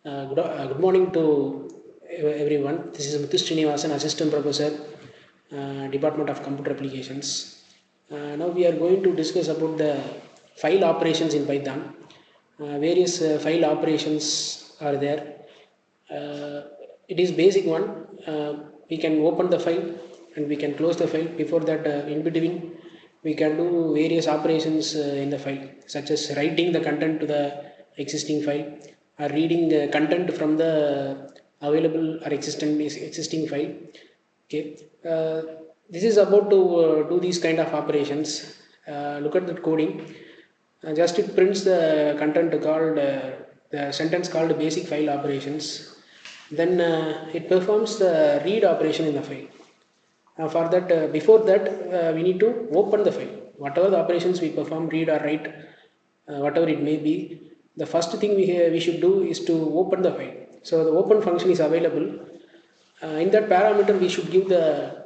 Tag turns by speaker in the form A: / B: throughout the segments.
A: Good morning to everyone. This is Muthu Srinivasan, Assistant Professor, Department of Computer Applications. Now we are going to discuss about the file operations in Python. Various file operations are there. Uh, it is basic one. We can open the file and we can close the file. Before that, in between, we can do various operations in the file, such as writing the content to the existing file or reading content from the available or existing file. Okay, this is about to do these kind of operations. Look at the coding. Just it prints the content called the sentence called basic file operations. Then it performs the read operation in the file. For that, before that, we need to open the file. Whatever the operations we perform, read or write, whatever it may be, the first thing we should do is to open the file. So the open function is available. In that parameter, we should give the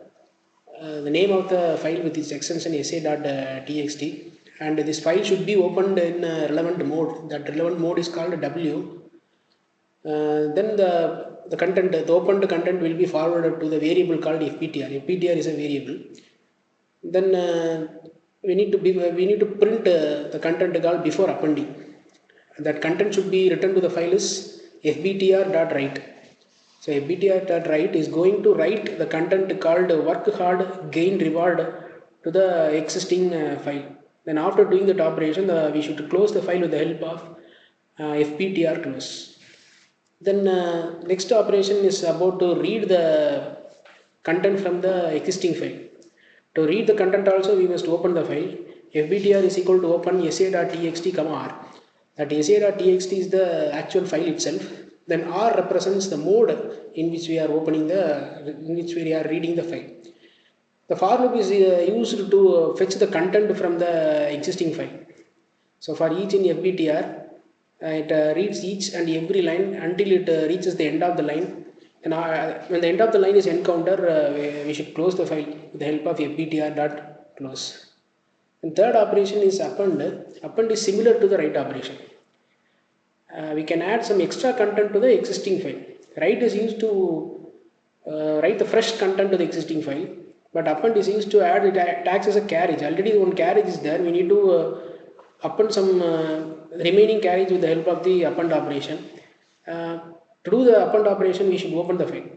A: name of the file with its extension sa.txt, and this file should be opened in relevant mode. That relevant mode is called W. Then the content, the opened content will be forwarded to the variable called fptr. Fptr is a variable. Then we need to print the content called before appending. That content should be returned to the file is fbtr.write. So fbtr.write is going to write the content called work hard gain reward to the existing file. Then after doing that operation, we should close the file with the help of fptr close. Then next operation is about to read the content from the existing file. To read the content also, we must open the file. fbtr is equal to open sa.txt comma r. That sa.txt is the actual file itself. Then r represents the mode in which we are in which we are reading the file. The for loop is used to fetch the content from the existing file. So for each in fbtr, it reads each and every line until it reaches the end of the line. And when the end of the line is encountered, we should close the file with the help of fbtr.close. And third operation is append. Append is similar to the write operation. We can add some extra content to the existing file. Write is used to write the fresh content to the existing file, but append is used to add, it acts as a carriage. Already one carriage is there. We need to append some remaining carriage with the help of the append operation. To do the append operation, we should open the file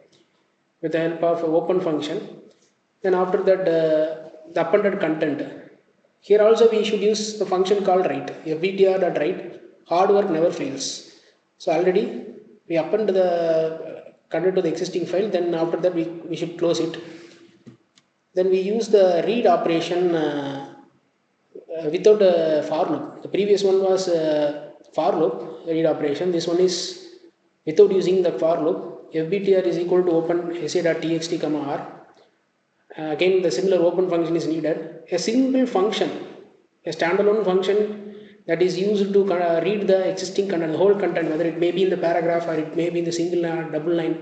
A: with the help of open function. Then after that, the appended content. Here also we should use the function called write. fbtr.write. Hard work never fails. So already we append the content to the existing file. Then after that, we should close it. Then we use the read operation without a for loop. The previous one was for loop read operation. This one is without using the for loop. fbtr is equal to open sa.txt comma r. Again, the similar open function is needed. A single function, a standalone function that is used to read the existing content, the whole content, whether it may be in the paragraph or it may be in the single double line.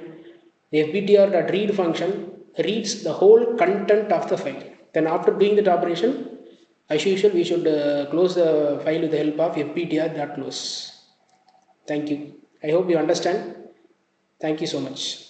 A: The fbtr.read function reads the whole content of the file. Then after doing that operation, as usual, we should close the file with the help of fbtr.close. Thank you. I hope you understand. Thank you so much.